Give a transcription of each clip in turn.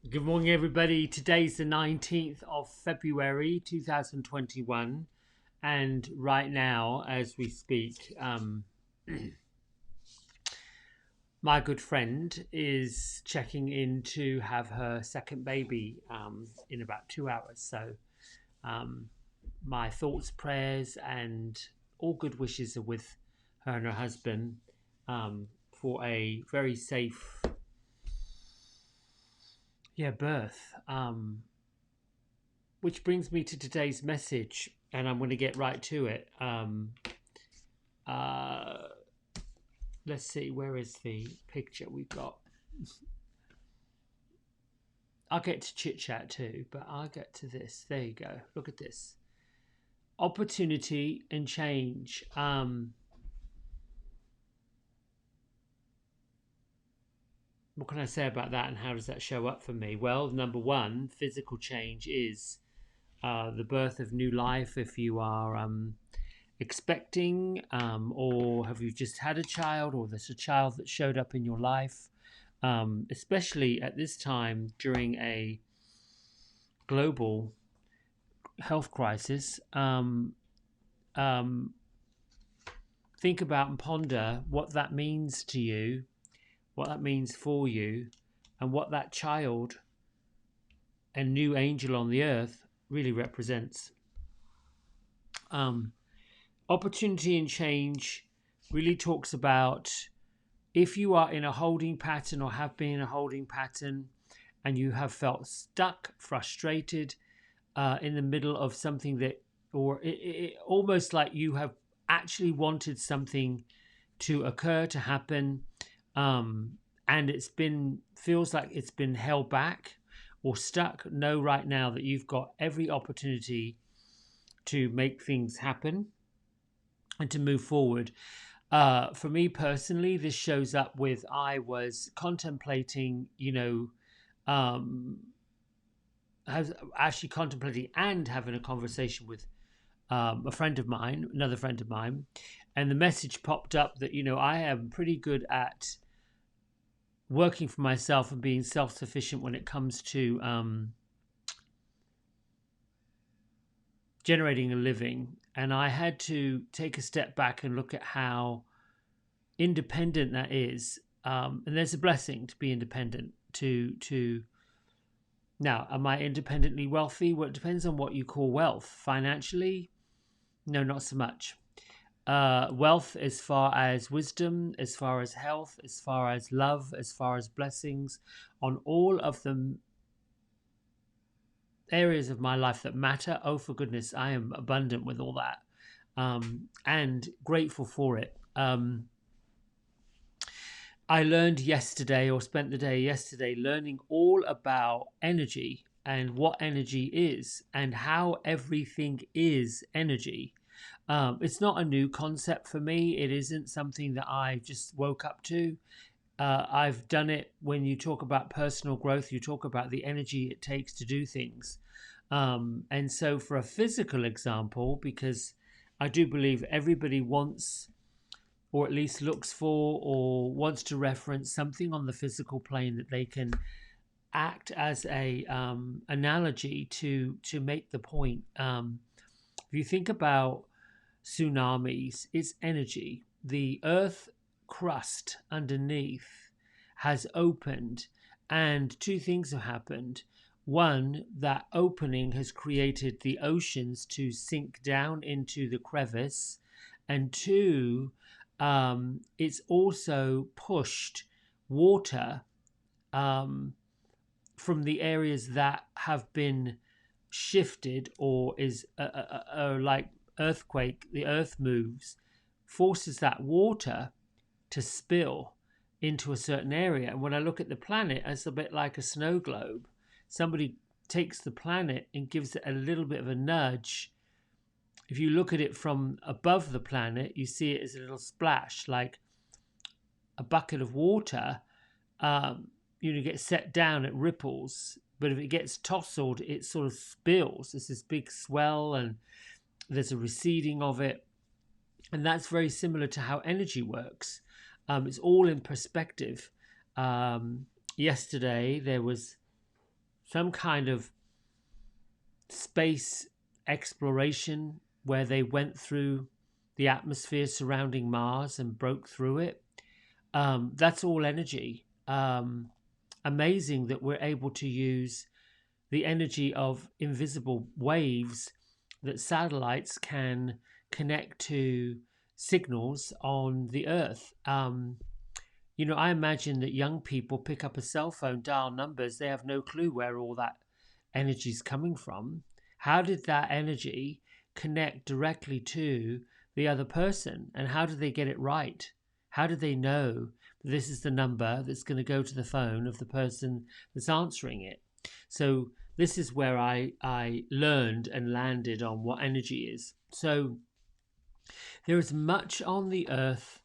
Good morning, everybody. Today's the 19th of February 2021, and right now, as we speak, my good friend is checking in to have her second baby in about 2 hours. So, um, my thoughts, prayers, and all good wishes are with her and her husband for a very safe, birth. Which brings me to today's message, and I'm going to get right to it. Uh, let's see, where is the picture we've got? I'll get to chit chat too, but I'll get to this. There you go. Look at this. Opportunity and change. What can I say about that, and how does that show up for me? Well, number one, physical change is the birth of new life. If you are expecting, or have you just had a child, or there's a child that showed up in your life, especially at this time during a global health crisis. Think about and ponder what that means to you, what that means for you, and what that child and new angel on the earth really represents. Opportunity and change really talks about if you are in a holding pattern or have been in a holding pattern and you have felt stuck, frustrated in the middle of something that, or almost like you have actually wanted something to occur, to happen, and feels like it's been held back or stuck. Know right now that you've got every opportunity to make things happen and to move forward. For me personally, this shows up with I was contemplating, has actually contemplating and having a conversation with a friend of mine, another friend of mine, and the message popped up that I am pretty good at working for myself and being self-sufficient when it comes to generating a living. And I had to take a step back and look at how independent that is. And there's a blessing to be independent. To now, am I independently wealthy? Well, it depends on what you call wealth. Financially, no, not so much. Wealth as far as wisdom, as far as health, as far as love, as far as blessings, on all of the areas of my life that matter. Oh, for goodness, I am abundant with all that, and grateful for it. I learned yesterday, or spent the day yesterday, learning all about energy and what energy is and how everything is energy. It's not a new concept for me. It isn't something that I just woke up to. I've done it. When you talk about personal growth, you talk about the energy it takes to do things. And so, for a physical example, because I do believe everybody wants, or at least looks for, or wants to reference something on the physical plane that they can act as a analogy to make the point. If you think about tsunamis, it's energy. The earth crust underneath has opened, and two things have happened. One, that opening has created the oceans to sink down into the crevice, and two, it's also pushed water from the areas that have been shifted, or is like earthquake, the earth moves, forces that water to spill into a certain area. And when I look at the planet, it's a bit like a snow globe. Somebody takes the planet and gives it a little bit of a nudge. If you look at it from above the planet, you see it as a little splash, like a bucket of water. Gets set down, it ripples, but if it gets tousled, it sort of spills. There's this big swell, and there's a receding of it, and that's very similar to how energy works. It's all in perspective. Yesterday there was some kind of space exploration where they went through the atmosphere surrounding Mars and broke through it. That's all energy. Amazing that we're able to use the energy of invisible waves that satellites can connect to signals on the Earth. I imagine that young people pick up a cell phone, dial numbers, they have no clue where all that energy is coming from. How did that energy connect directly to the other person? And how did they get it right? How did they know this is the number that's going to go to the phone of the person that's answering it? So this is where I learned and landed on what energy is. So there is much on the earth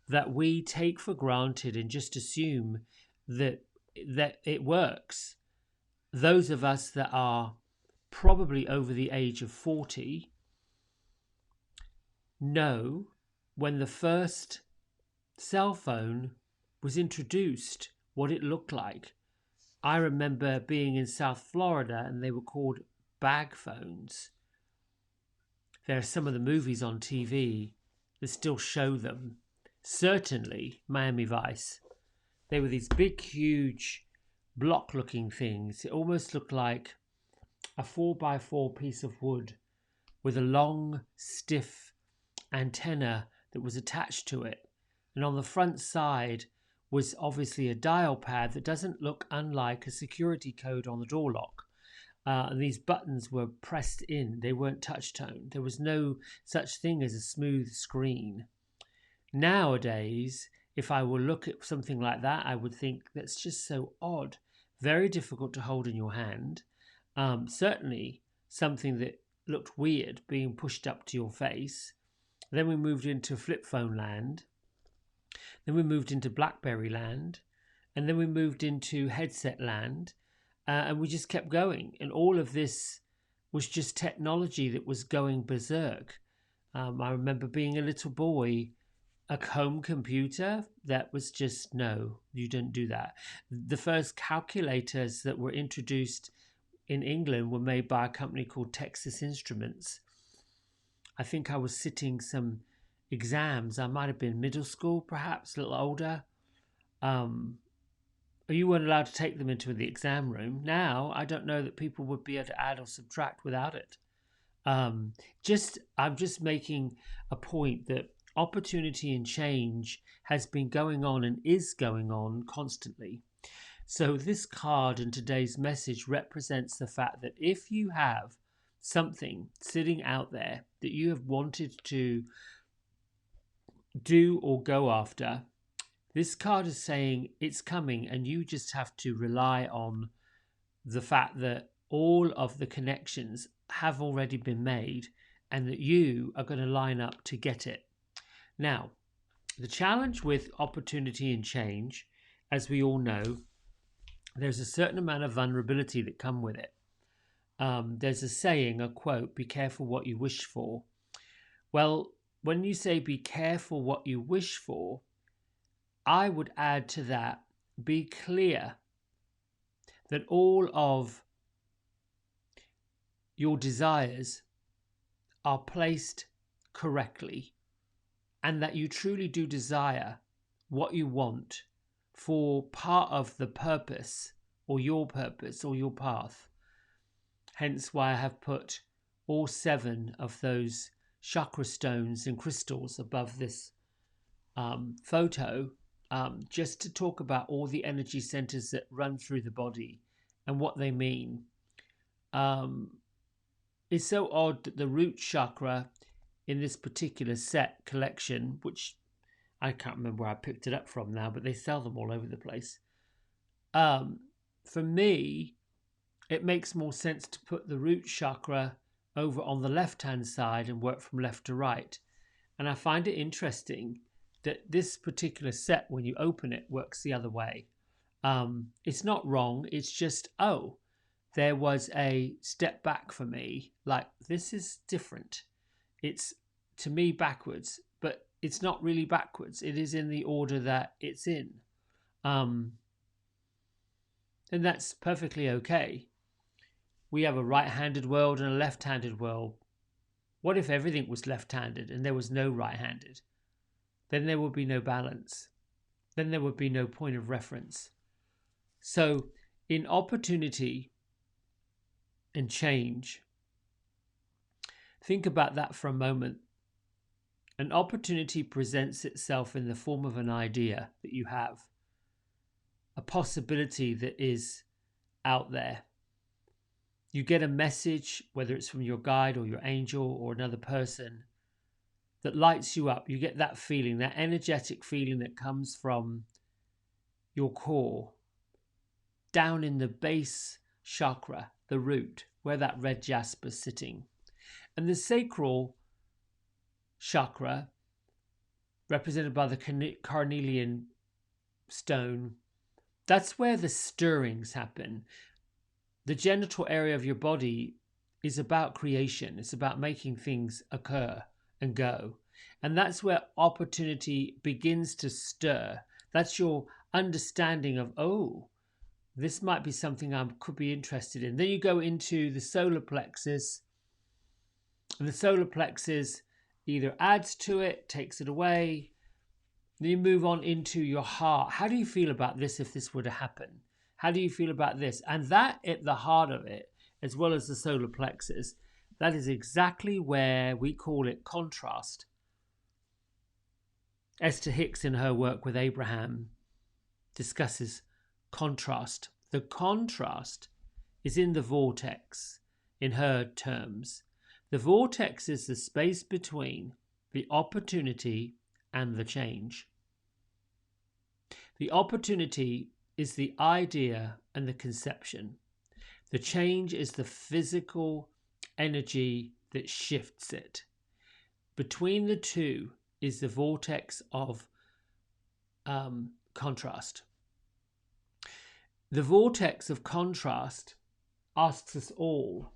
that we take for granted and just assume that it works. Those of us that are probably over the age of 40 know when the first cell phone was introduced what it looked like. I remember being in South Florida and they were called bag phones. There are some of the movies on TV that still show them. Certainly Miami Vice. They were these big, huge, block looking things. It almost looked like a 4x4 piece of wood with a long, stiff antenna that was attached to it. And on the front side was obviously a dial pad that doesn't look unlike a security code on the door lock. And these buttons were pressed in. They weren't touch tone. There was no such thing as a smooth screen. Nowadays, if I were to look at something like that, I would think that's just so odd. Very difficult to hold in your hand. Certainly something that looked weird being pushed up to your face. Then we moved into flip phone land. Then we moved into BlackBerry land. And then we moved into headset land. And we just kept going. And all of this was just technology that was going berserk. I remember being a little boy, a home computer that was just, no, you didn't do that. The first calculators that were introduced in England were made by a company called Texas Instruments. I think I was sitting some exams. I might have been middle school, perhaps a little older. You weren't allowed to take them into the exam room. Now, I don't know that people would be able to add or subtract without it. I'm just making a point that opportunity and change has been going on and is going on constantly. So this card and today's message represents the fact that if you have something sitting out there that you have wanted to do or go after, this card is saying it's coming, and you just have to rely on the fact that all of the connections have already been made and that you are going to line up to get it. Now, the challenge with opportunity and change, as we all know, there's a certain amount of vulnerability that come with it. There's a saying, a quote, be careful what you wish for. Well, when you say be careful what you wish for, I would add to that, be clear that all of your desires are placed correctly and that you truly do desire what you want for part of the purpose or your path. Hence why I have put all 7 of those chakra stones and crystals above this photo, just to talk about all the energy centers that run through the body and what they mean. It's so odd that the root chakra in this particular set collection, which I can't remember where I picked it up from now, but they sell them all over the place. For me, it makes more sense to put the root chakra over on the left-hand side and work from left to right. And I find it interesting that this particular set, when you open it, works the other way. It's not wrong. It's just, there was a step back for me. Like, this is different. It's, to me, backwards, but it's not really backwards. It is in the order that it's in. And that's perfectly okay. We have a right-handed world and a left-handed world. What if everything was left-handed and there was no right-handed? Then there would be no balance. Then there would be no point of reference. So in opportunity and change, think about that for a moment. An opportunity presents itself in the form of an idea that you have, a possibility that is out there. You get a message, whether it's from your guide or your angel or another person, that lights you up. You get that feeling, that energetic feeling that comes from your core, down in the base chakra, the root, where that red jasper's sitting. And the sacral chakra, represented by the carnelian stone, that's where the stirrings happen. The genital area of your body is about creation. It's about making things occur and go. And that's where opportunity begins to stir. That's your understanding of, oh, this might be something I could be interested in. Then you go into the solar plexus, and the solar plexus either adds to it, takes it away. Then you move on into your heart. How do you feel about this if this were to happen? How do you feel about this? And that at the heart of it, as well as the solar plexus, that is exactly where we call it contrast. Esther Hicks, in her work with Abraham, discusses contrast. The contrast is in the vortex, in her terms. The vortex is the space between the opportunity and the change. The opportunity is the idea and the conception. The change is the physical energy that shifts it. Between the two is the vortex of contrast. The vortex of contrast asks us all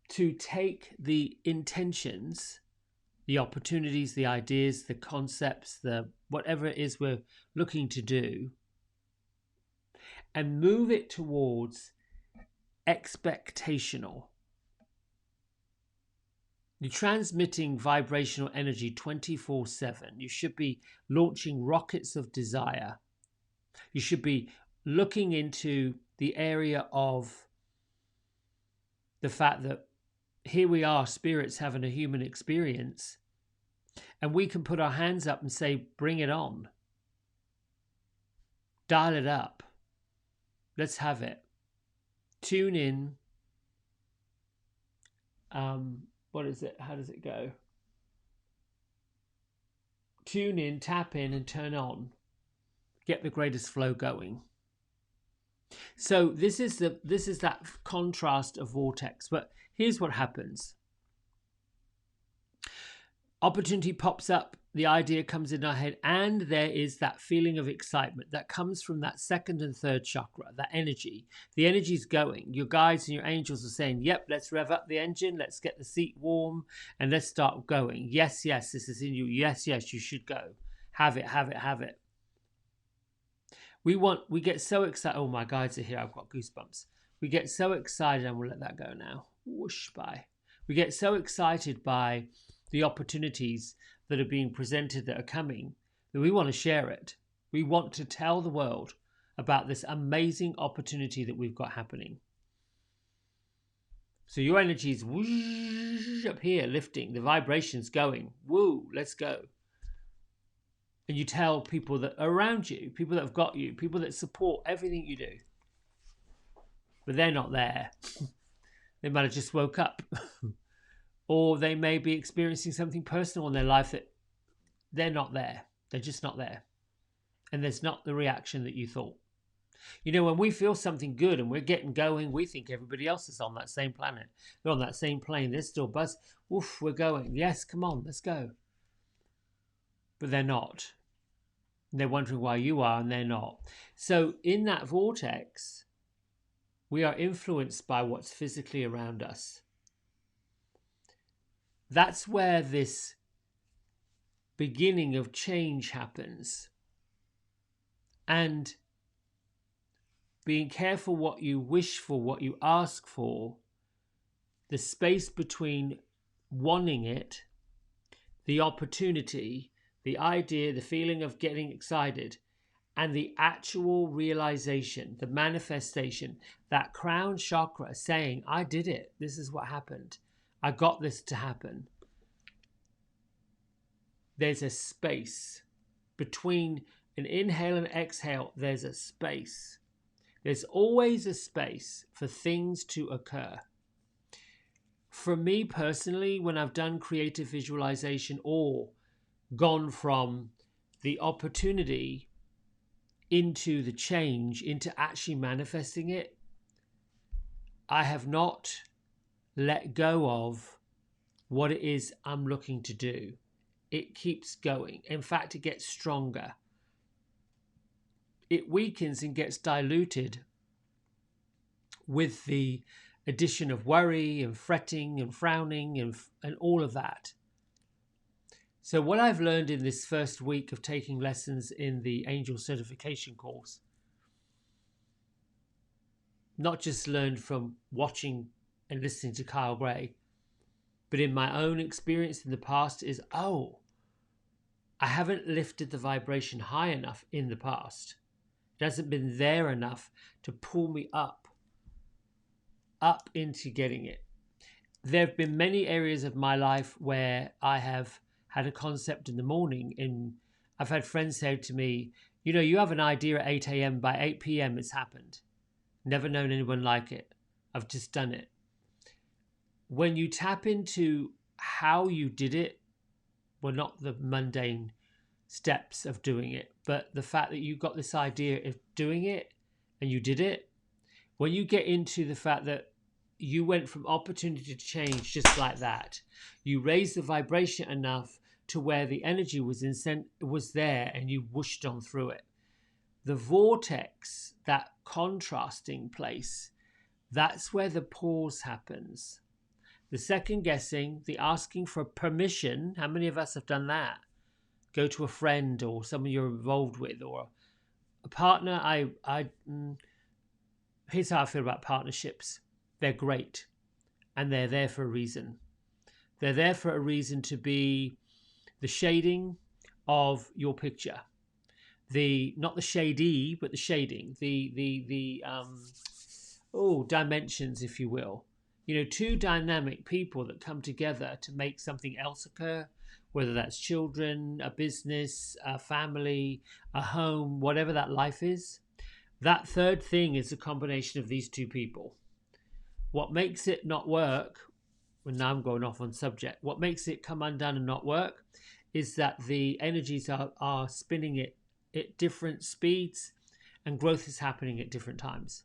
to take the intentions, the opportunities, the ideas, the concepts, the whatever it is we're looking to do, and move it towards expectational. You're transmitting vibrational energy 24/7. You should be launching rockets of desire. You should be looking into the area of the fact that here we are, spirits having a human experience, and we can put our hands up and say, bring it on. Dial it up. Let's have it. Tune in. What is it? How does it go? Tune in, tap in, and turn on. Get the greatest flow going. So this is that contrast of vortex. But here's what happens. Opportunity pops up, the idea comes in our head, and there is that feeling of excitement that comes from that second and third chakra, that energy. The energy's going. Your guides and your angels are saying, yep, let's rev up the engine, let's get the seat warm, and let's start going. Yes, yes, this is in you. Yes, yes, you should go. Have it, have it, have it. We get so excited. Oh, my guides are here. I've got goosebumps. We get so excited, and we'll let that go now. Whoosh, by. We get so excited by the opportunities that are being presented, that are coming, that we want to share it. We want to tell the world about this amazing opportunity that we've got happening. So your energy is whoosh, up here, lifting, the vibration's going. Woo, let's go. And you tell people that are around you, people that have got you, people that support everything you do. But they're not there. They might have just woke up. Or they may be experiencing something personal in their life that they're not there. They're just not there. And there's not the reaction that you thought. You know, when we feel something good and we're getting going, we think everybody else is on that same planet. They're on that same plane. They're still buzz. Oof, we're going. Yes, come on, let's go. But they're not. They're wondering why you are, and they're not. So in that vortex, we are influenced by what's physically around us. That's where this beginning of change happens. And being careful what you wish for, what you ask for, the space between wanting it, the opportunity, the idea, the feeling of getting excited, and the actual realization, the manifestation, that crown chakra saying, I did it. This is what happened. I got this to happen. There's a space between an inhale and exhale. There's a space. There's always a space for things to occur. For me personally, when I've done creative visualization or gone from the opportunity into the change, into actually manifesting it, I have not let go of what it is I'm looking to do. It keeps going. In fact, it gets stronger. It weakens and gets diluted with the addition of worry and fretting and frowning and all of that. So what I've learned in this first week of taking lessons in the Angel Certification course, not just learned from watching and listening to Kyle Gray, but in my own experience in the past is, I haven't lifted the vibration high enough in the past. It hasn't been there enough to pull me up into getting it. There have been many areas of my life where I have had a concept in the morning, and I've had friends say to me, you have an idea at 8 a.m. by 8 p.m. it's happened. Never known anyone like it. I've just done it. When you tap into how you did it, well, not the mundane steps of doing it, but the fact that you got this idea of doing it and you did it, when you get into the fact that you went from opportunity to change just like that, you raised the vibration enough to where the energy was there and you whooshed on through it. The vortex, that contrasting place, that's where the pause happens. The second guessing, the asking for permission. How many of us have done that? Go to a friend or someone you're involved with or a partner. Here's how I feel about partnerships. They're great and they're there for a reason. They're there for a reason to be the shading of your picture. Not the shady, but the shading, the dimensions, if you will. Two dynamic people that come together to make something else occur, whether that's children, a business, a family, a home, whatever that life is. That third thing is a combination of these two people. What makes it not work, well, now I'm going off on subject, what makes it come undone and not work is that the energies are spinning it at different speeds and growth is happening at different times.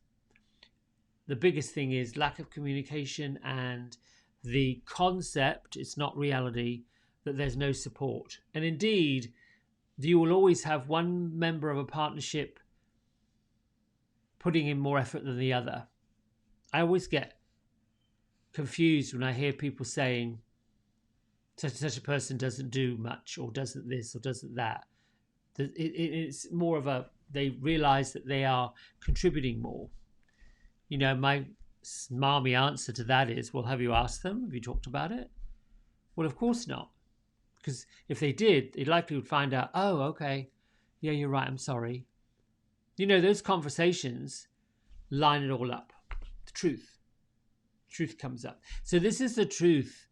The biggest thing is lack of communication and the concept, it's not reality, that there's no support. And indeed, you will always have one member of a partnership putting in more effort than the other. I always get confused when I hear people saying such a person doesn't do much or doesn't this or doesn't that. It's more of they realize that they are contributing more. My smarmy answer to that is, well, have you asked them? Have you talked about it? Well, of course not. Because if they did, they likely would find out, oh, okay, yeah, you're right, I'm sorry. Those conversations line it all up. The truth comes up. So this is the truth.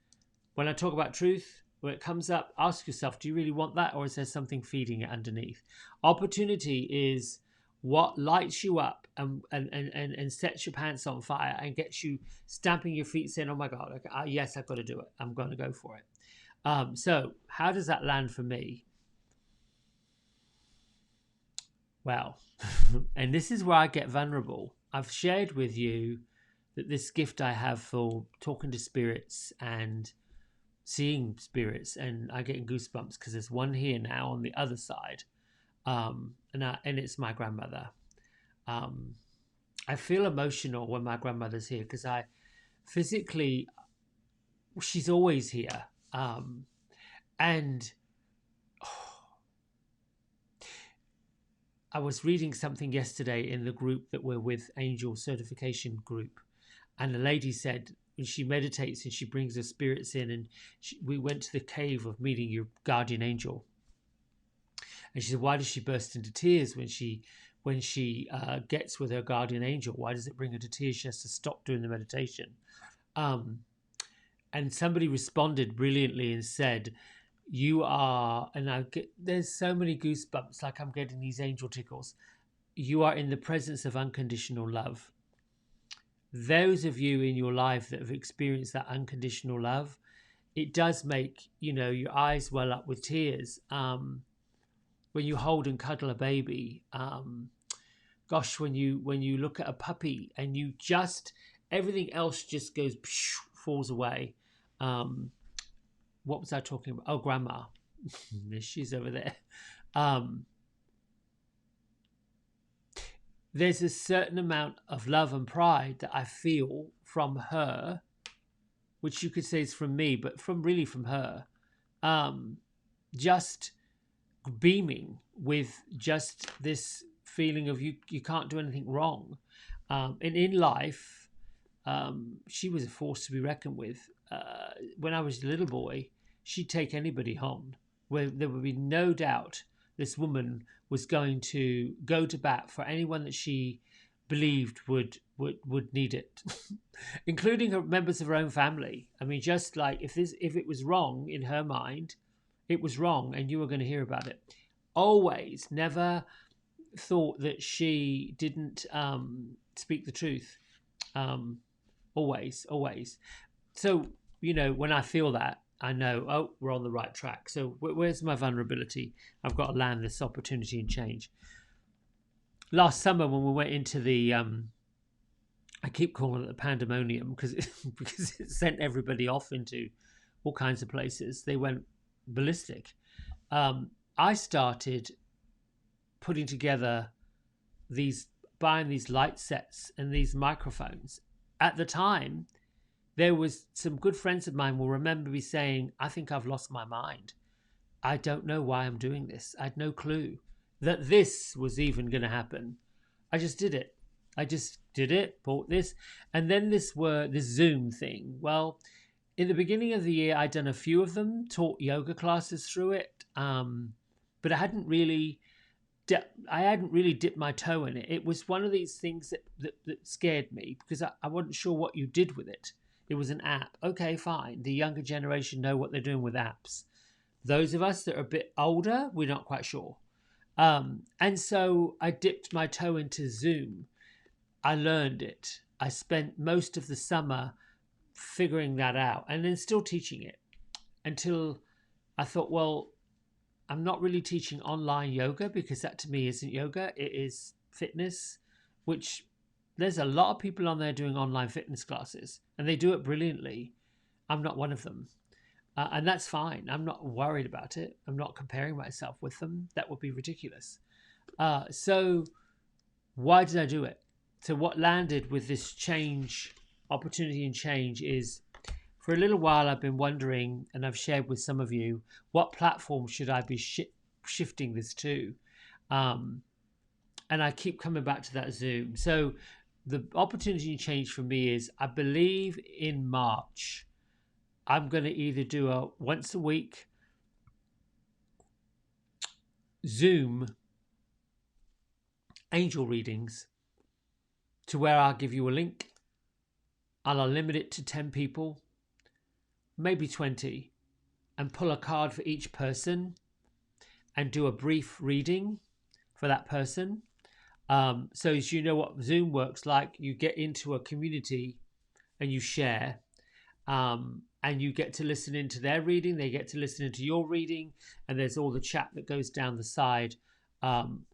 When I talk about truth, when it comes up, ask yourself, do you really want that, or is there something feeding it underneath? Opportunity is what lights you up and sets your pants on fire and gets you stamping your feet saying, oh my God, okay, yes, I've got to do it. I'm going to go for it. So how does that land for me? Well, and this is where I get vulnerable. I've shared with you that this gift I have for talking to spirits and seeing spirits, and I get goosebumps because there's one here now on the other side, and it's my grandmother. I feel emotional when my grandmother's here because she's always here, and I was reading something yesterday in the group that we're with, Angel Certification Group, and the lady said when she meditates and she brings her spirits in, and we went to the cave of meeting your guardian angel, and she said, why does she burst into tears when she gets with her guardian angel? Why does it bring her to tears? She has to stop doing the meditation. Um, and somebody responded brilliantly and said, you are, and there's so many goosebumps, like I'm getting these angel tickles. You are in the presence of unconditional love. Those of you in your life that have experienced that unconditional love, it does make, your eyes well up with tears. When you hold and cuddle a baby, gosh, when you look at a puppy and you just, everything else just goes, falls away. What was I talking about? Oh, grandma. She's over there. There's a certain amount of love and pride that I feel from her, which you could say is from me, but from her. Just beaming with just this feeling of you can't do anything wrong. And in life, she was a force to be reckoned with. When I was a little boy, she'd take anybody home, where there would be no doubt this woman was going to go to bat for anyone that she believed would need it, including her members of her own family. I mean, just like if it was wrong in her mind, it was wrong, and you were going to hear about it. Always, never thought that she didn't speak the truth. Always. So, when I feel that, I know, oh, we're on the right track. So where's my vulnerability? I've got to land this opportunity and change. Last summer when we went into the, I keep calling it the pandemonium because it sent everybody off into all kinds of places. They went ballistic. I started putting together buying these light sets and these microphones. At the time, there was some good friends of mine will remember me saying, I think I've lost my mind. I don't know why I'm doing this. I had no clue that this was even going to happen. I just did it. Bought this. And then this Zoom thing. Well, in the beginning of the year, I'd done a few of them, taught yoga classes through it. But I hadn't really dipped my toe in it. It was one of these things that scared me because I wasn't sure what you did with it. It was an app. Okay, fine. The younger generation know what they're doing with apps. Those of us that are a bit older, we're not quite sure. And so I dipped my toe into Zoom. I learned it. I spent most of the summer figuring that out and then still teaching it until I thought, well, I'm not really teaching online yoga because that to me isn't yoga. It is fitness, which there's a lot of people on there doing online fitness classes and they do it brilliantly. I'm not one of them. And that's fine. I'm not worried about it. I'm not comparing myself with them. That would be ridiculous. So why did I do it? So what landed with this opportunity and change is for a little while I've been wondering, and I've shared with some of you, what platform should I be shifting this to? And I keep coming back to that Zoom. So the opportunity and change for me is, I believe in March, I'm going to either do a once a week Zoom angel readings to where I'll give you a link and I'll limit it to 10 people, maybe 20, and pull a card for each person and do a brief reading for that person. So as you know what Zoom works like, you get into a community and you share, and you get to listen into their reading, they get to listen into your reading, and there's all the chat that goes down the side. I'm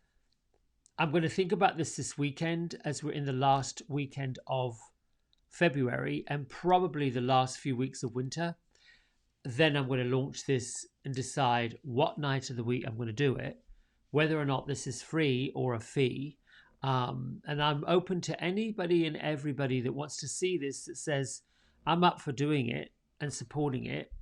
going to think about this weekend as we're in the last weekend of February and probably the last few weeks of winter. Then I'm going to launch this and decide what night of the week I'm going to do it, whether or not this is free or a fee. And I'm open to anybody and everybody that wants to see this, that says, I'm up for doing it and supporting it.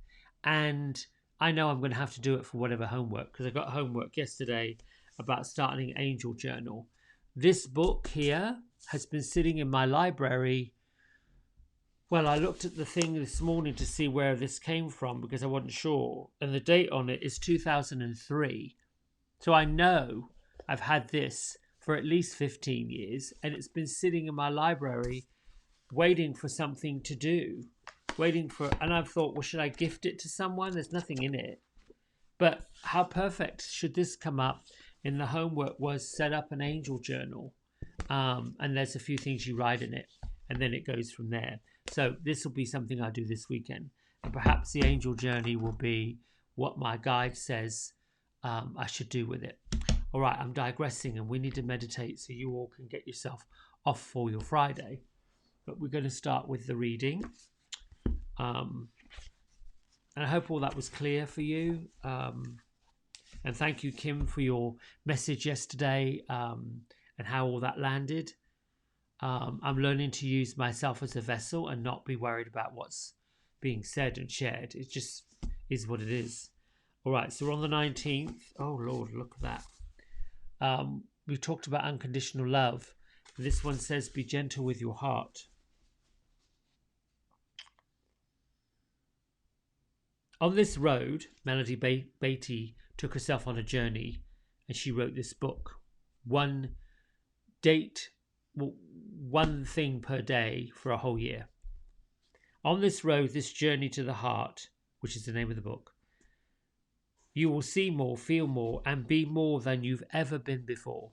And I know I'm going to have to do it for whatever homework, because I got homework yesterday about starting an angel journal. This book here has been sitting in my library. Well, I looked at the thing this morning to see where this came from because I wasn't sure, and the date on it is 2003. So I know I've had this for at least 15 years, and it's been sitting in my library waiting for something to do. And I've thought, well, should I gift it to someone? There's nothing in it. But how perfect should this come up? In the homework was set up an angel journal. And there's a few things you write in it, and then it goes from there. So this will be something I do this weekend. And perhaps the angel journey will be what my guide says I should do with it. All right, I'm digressing, and we need to meditate so you all can get yourself off for your Friday. But we're going to start with the reading. And I hope all that was clear for you. And thank you, Kim, for your message yesterday and how all that landed. I'm learning to use myself as a vessel and not be worried about what's being said and shared. It just is what it is. All right, so we're on the 19th. Oh, Lord, look at that. We talked about unconditional love. This one says, be gentle with your heart. On this road, Melody Beattie took herself on a journey, and she wrote this book. One thing per day for a whole year. On this road, this journey to the heart, which is the name of the book, you will see more, feel more, and be more than you've ever been before.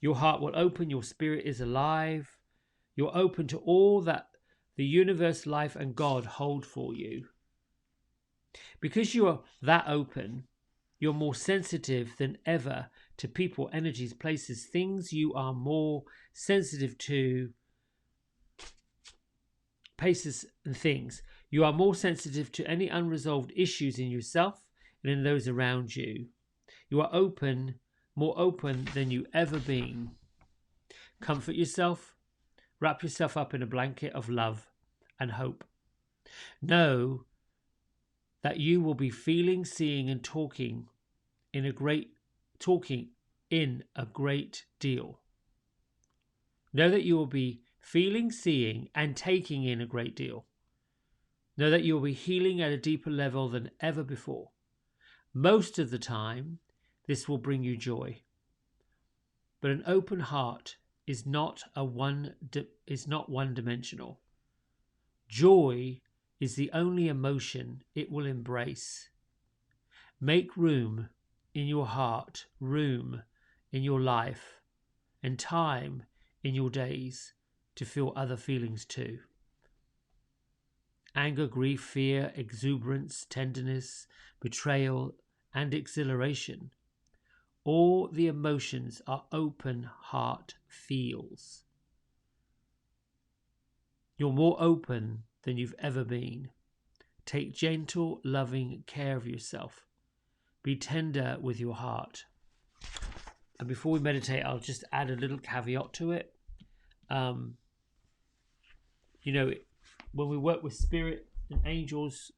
Your heart will open, your spirit is alive. You're open to all that the universe, life, and God hold for you. Because you are that open, you're more sensitive than ever to people, energies, places, things. You are more sensitive to places and things. You are more sensitive to any unresolved issues in yourself and in those around you. You are open, more open than you ever been. Comfort yourself. Wrap yourself up in a blanket of love and hope. Know that you will be feeling, seeing, and talking in a great deal. Know that you will be feeling, seeing, and taking in a great deal. Know that you will be healing at a deeper level than ever before. Most of the time, this will bring you joy. But an open heart is not one-dimensional. Joy is the only emotion it will embrace. Make room in your heart, room in your life, and time in your days to feel other feelings too. Anger, grief, fear, exuberance, tenderness, betrayal, and exhilaration. All the emotions are open heart feels. You're more open than you've ever been. Take gentle, loving care of yourself. Be tender with your heart. And before we meditate, I'll just add a little caveat to it. When we work with spirit and angels,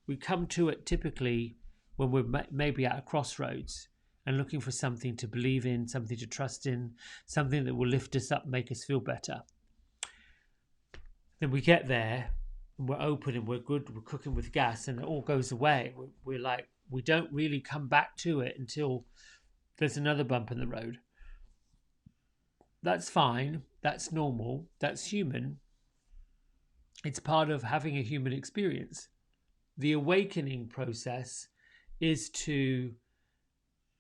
we come to it typically when we're maybe at a crossroads and looking for something to believe in, something to trust in, something that will lift us up, make us feel better. Then we get there and we're open and we're good, we're cooking with gas, and it all goes away. We're like, we don't really come back to it until there's another bump in the road. That's fine. That's normal. That's human. It's part of having a human experience. The awakening process is to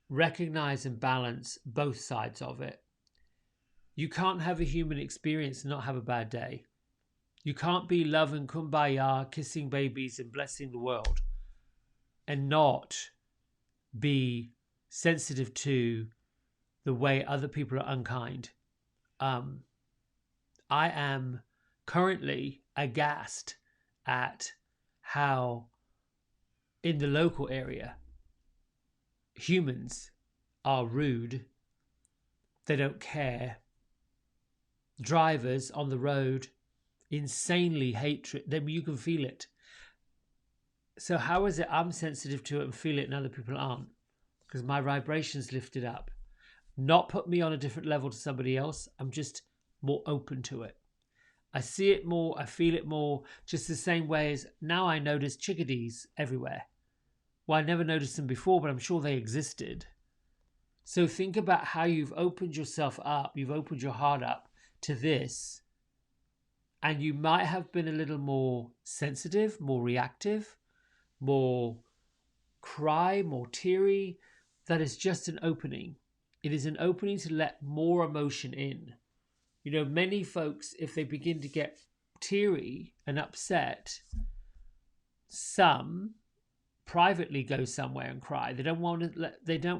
recognize and balance both sides of it. You can't have a human experience and not have a bad day. You can't be love and kumbaya, kissing babies and blessing the world, and not be sensitive to the way other people are unkind. I am currently aghast at how in the local area humans are rude. They don't care. Drivers on the road insanely hatred. Then you can feel it. So how is it I'm sensitive to it and feel it and other people aren't? because my vibration's lifted up. Not put me on a different level to somebody else. I'm just more open to it. I see it more, I feel it more, just the same way as now I notice chickadees everywhere. Well, I never noticed them before, but I'm sure they existed. So think about how you've opened yourself up, you've opened your heart up to this, and you might have been a little more sensitive, more reactive, more cry, more teary. That is just an opening. It is an opening to let more emotion in. You know, many folks, if they begin to get teary and upset, some privately go somewhere and cry. They don't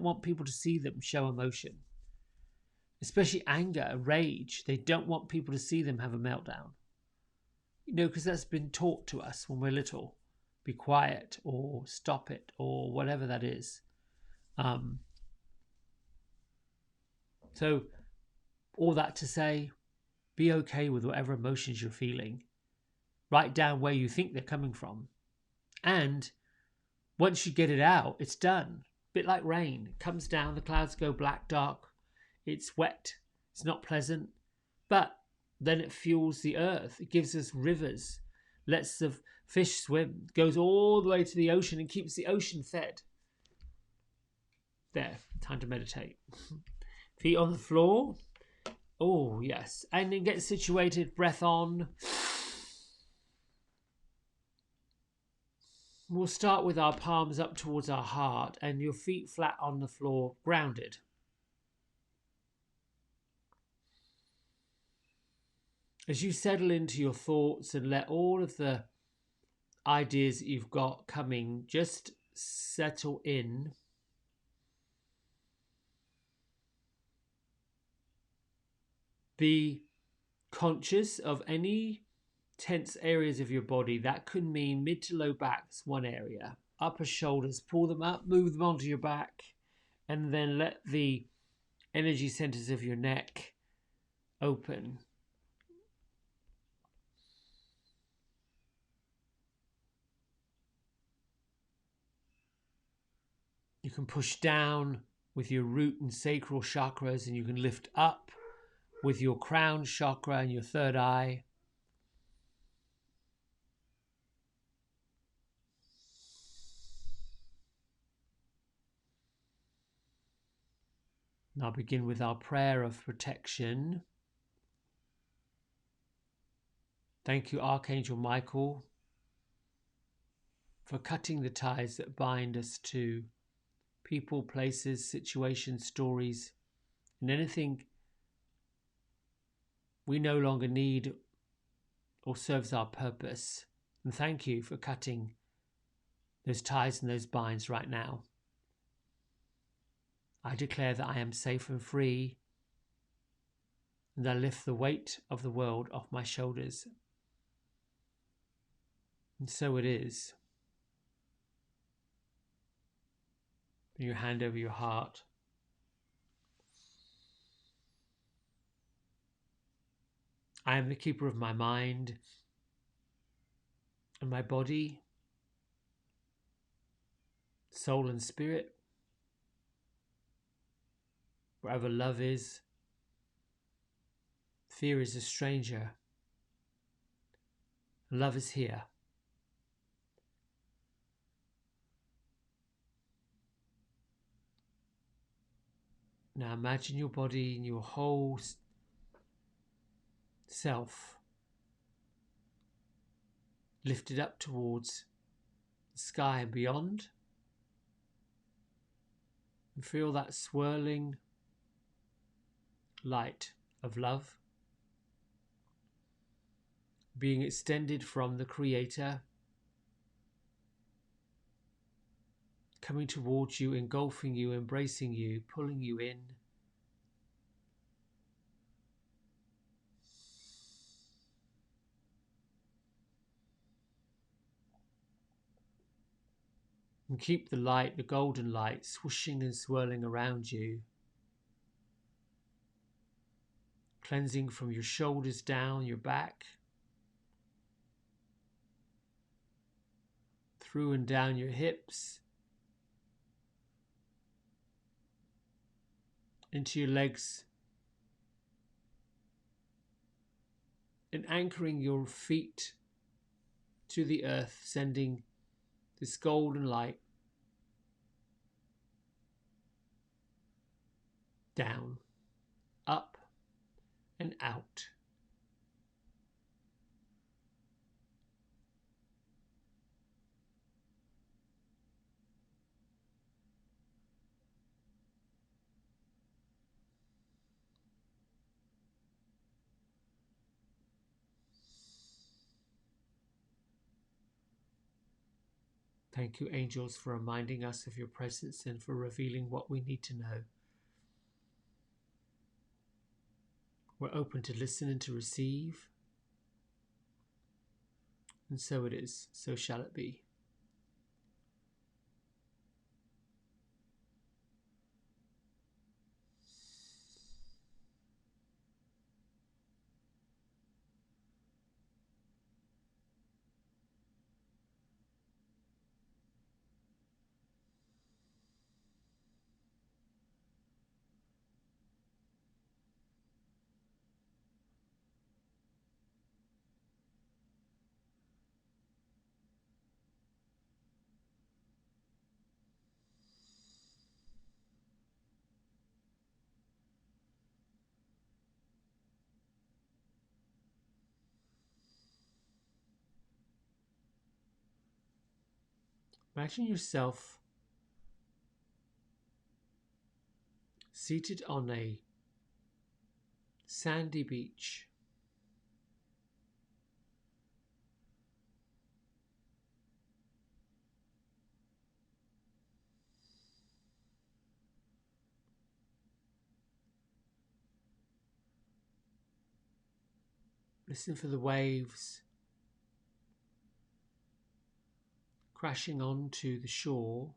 want people to see them show emotion, especially anger, rage. They don't want people to see them have a meltdown. You know, because that's been taught to us when we're little. Be quiet or stop it or whatever that is. So all that to say, be okay with whatever emotions you're feeling. Write down where you think they're coming from. And once you get it out, it's done. A bit like rain. It comes down, the clouds go black, dark. It's wet. It's not pleasant. But then it fuels the earth. It gives us rivers. Lets the fish swim. Goes all the way to the ocean and keeps the ocean fed. There. Time to meditate. Feet on the floor. Oh, yes. And then get situated. Breath on. We'll start with our palms up towards our heart and your feet flat on the floor, grounded. As you settle into your thoughts and let all of the ideas that you've got coming just settle in. Be conscious of any tense areas of your body. That could mean mid to low back's one area. Upper shoulders, pull them up, move them onto your back, and then let the energy centers of your neck open. You can push down with your root and sacral chakras, and you can lift up with your crown chakra and your third eye. Now begin with our prayer of protection. Thank you, Archangel Michael, for cutting the ties that bind us to people, places, situations, stories, and anything we no longer need or serves our purpose. And thank you for cutting those ties and those binds right now. I declare that I am safe and free, and I lift the weight of the world off my shoulders. And so it is. Bring your hand over your heart. I am the keeper of my mind and my body, soul and spirit. Wherever love is, fear is a stranger. Love is here. Now imagine your body and your whole self lifted up towards the sky and beyond. And feel that swirling light of love being extended from the Creator, coming towards you, engulfing you, embracing you, pulling you in. And keep the light, the golden light, swooshing and swirling around you, cleansing from your shoulders down, your back, through and down your hips, into your legs and anchoring your feet to the earth, sending this golden light down, up and out. Thank you, angels, for reminding us of your presence and for revealing what we need to know. We're open to listen and to receive. And so it is, so shall it be. Imagine yourself seated on a sandy beach. Listen for the waves crashing onto the shore.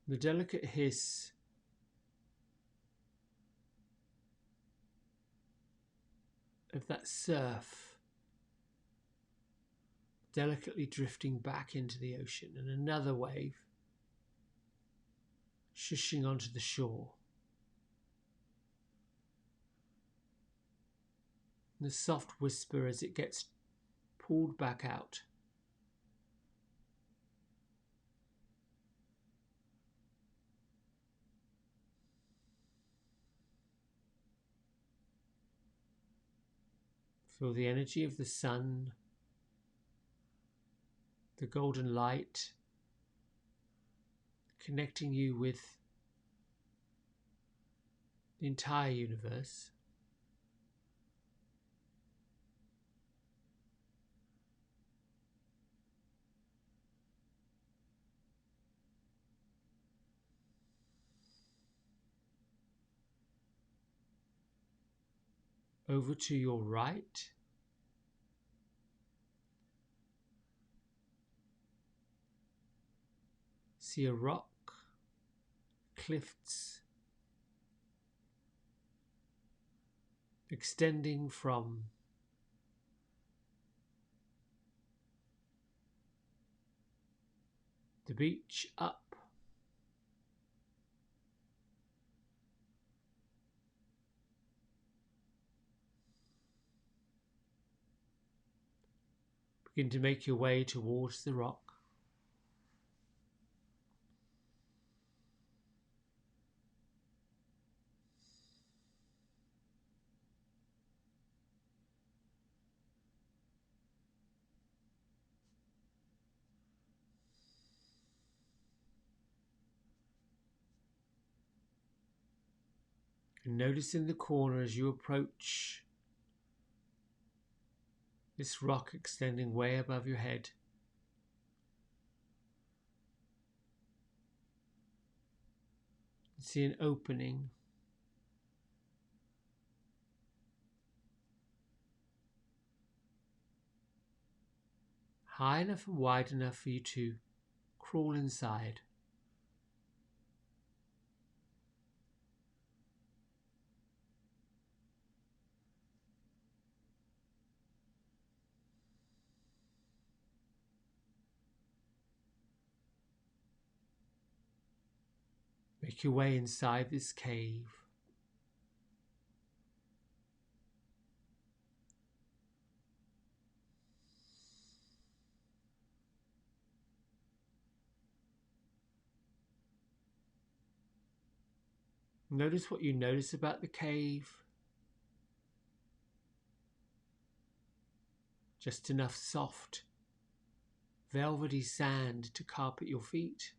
The delicate hiss of that surf delicately drifting back into the ocean, and another wave shushing onto the shore. And the soft whisper as it gets pulled back out. Feel the energy of the sun, the golden light, connecting you with the entire universe. Over to your right, see a rock, cliffs extending from the beach up. Begin to make your way towards the rock. And notice in the corner as you approach this rock extending way above your head, see an opening. High enough and wide enough for you to crawl inside. Make your way inside this cave. Notice what you notice about the cave. Just enough soft, velvety sand to carpet your feet.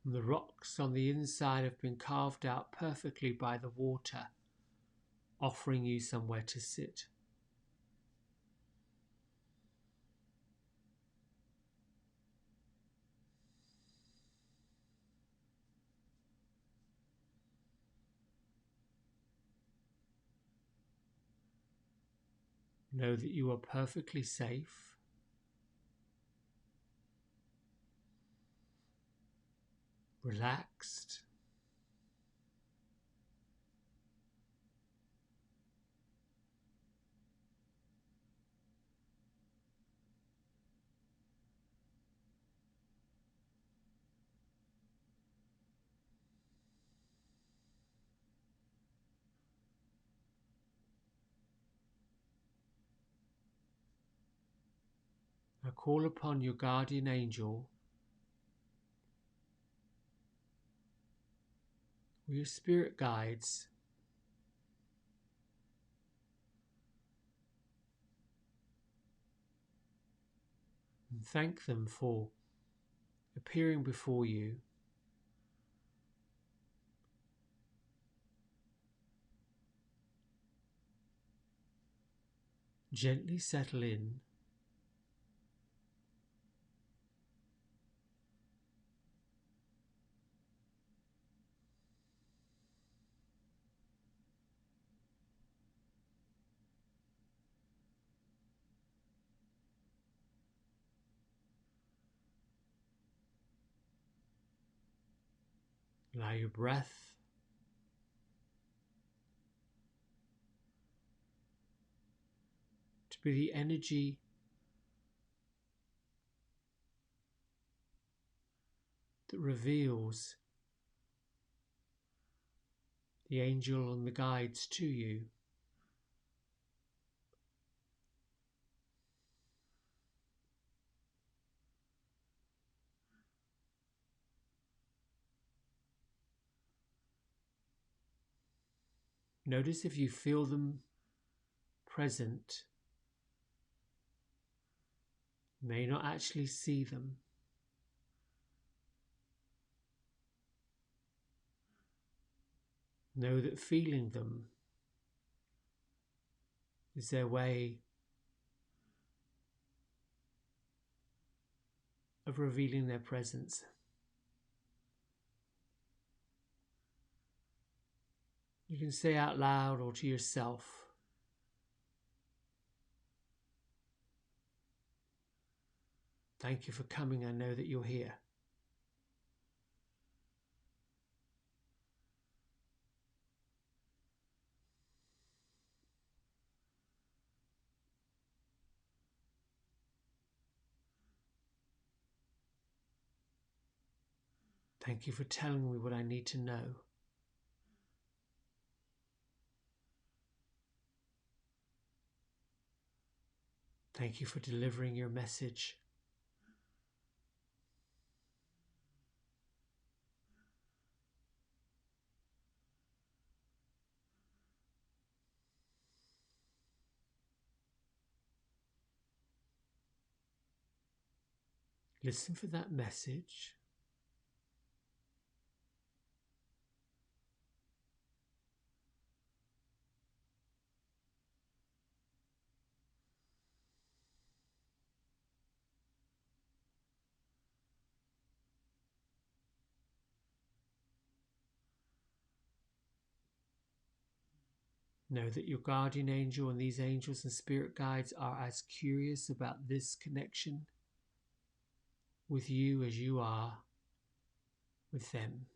And the rocks on the inside have been carved out perfectly by the water, offering you somewhere to sit. Know that you are perfectly safe. Relaxed. Now call upon your guardian angel or your spirit guides and thank them for appearing before you. Gently settle in. Allow your breath to be the energy that reveals the angel and the guides to you. Notice if you feel them present. You may not actually see them. Know that feeling them is their way of revealing their presence. You can say out loud or to yourself, "Thank you for coming, I know that you're here." Thank you for telling me what I need to know. Thank you for delivering your message. Listen for that message. Know that your guardian angel and these angels and spirit guides are as curious about this connection with you as you are with them.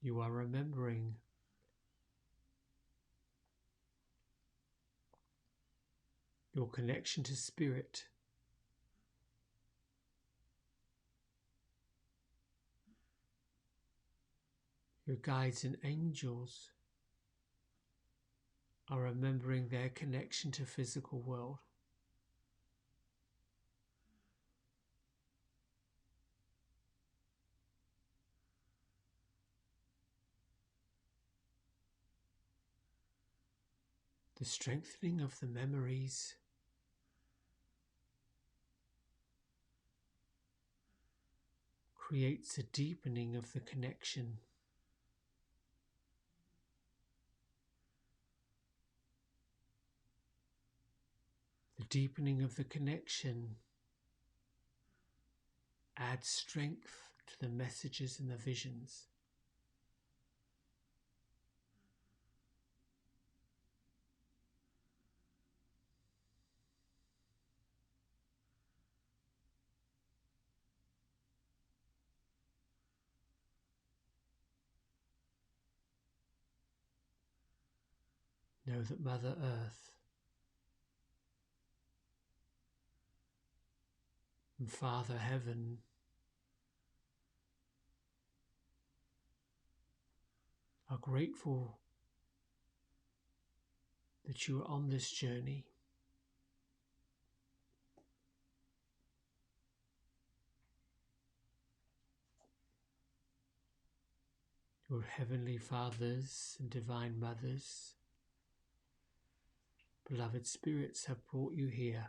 You are remembering your connection to spirit. Your guides and angels are remembering their connection to physical world. The strengthening of the memories creates a deepening of the connection. The deepening of the connection adds strength to the messages and the visions. Know that Mother Earth and Father Heaven are grateful that you are on this journey. Your Heavenly Fathers and Divine Mothers, beloved spirits, have brought you here.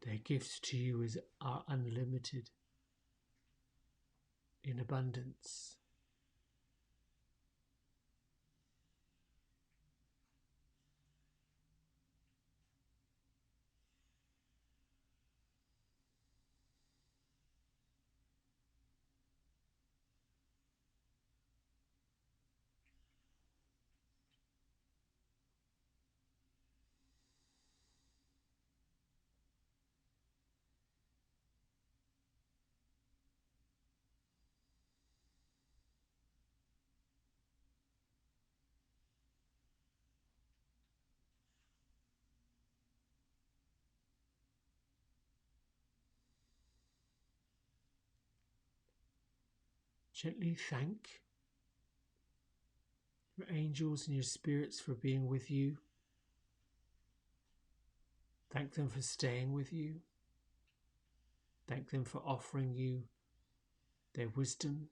Their gifts to you are unlimited, in abundance. Gently thank your angels and your spirits for being with you. Thank them for staying with you. Thank them for offering you their wisdom.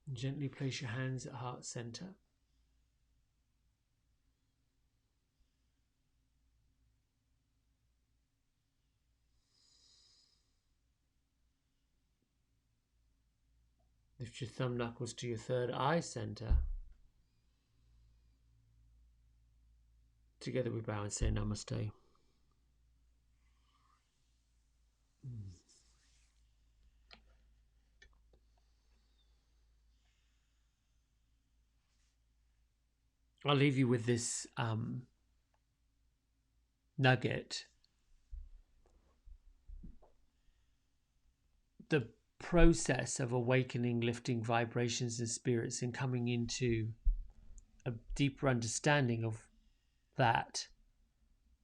And gently place your hands at heart center. Lift your thumb knuckles to your third eye center. Together we bow and say Namaste. I'll leave you with this nugget. The process of awakening, lifting vibrations and spirits and coming into a deeper understanding of that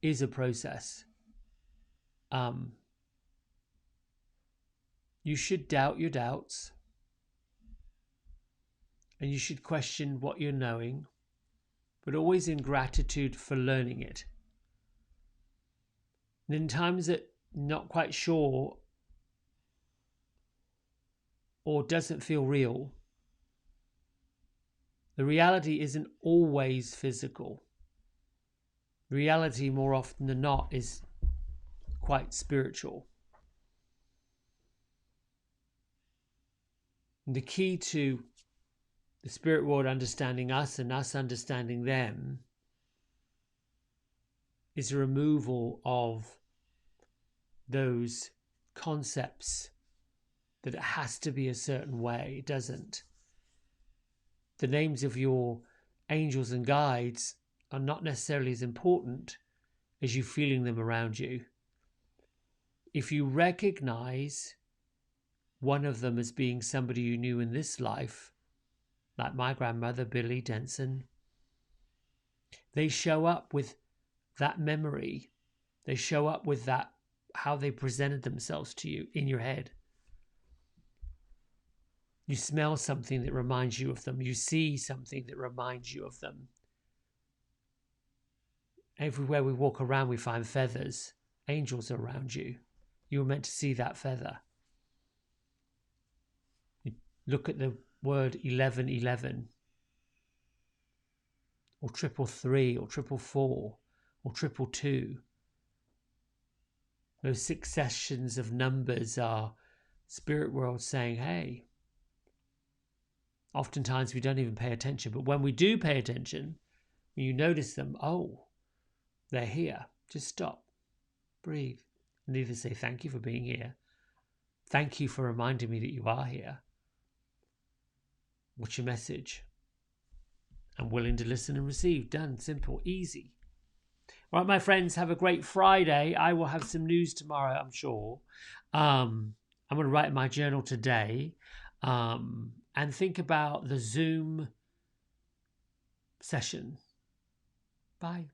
is a process. You should doubt your doubts, and you should question what you're knowing, but always in gratitude for learning it. And in times that not quite sure or doesn't feel real, the reality isn't always physical. Reality, more often than not, is quite spiritual. And the key to the spirit world understanding us and us understanding them is a removal of those concepts that it has to be a certain way. It doesn't. The names of your angels and guides are not necessarily as important as you feeling them around you. If you recognize one of them as being somebody you knew in this life, like my grandmother, Billy Denson, they show up with that memory. They show up with that, how they presented themselves to you in your head. You smell something that reminds you of them. You see something that reminds you of them. Everywhere we walk around, we find feathers. Angels are around you. You were meant to see that feather. You look at the word 1111, or 333, or 444, or 222. Those successions of numbers are spirit world saying, hey. Oftentimes we don't even pay attention, but when we do pay attention, when you notice them, oh, they're here. Just stop, breathe, and either say thank you for being here, thank you for reminding me that you are here. What's your message? I'm willing to listen and receive. Done. Simple. Easy. All right, my friends, have a great Friday. I will have some news tomorrow, I'm sure. I'm going to write in my journal today and think about the Zoom session. Bye.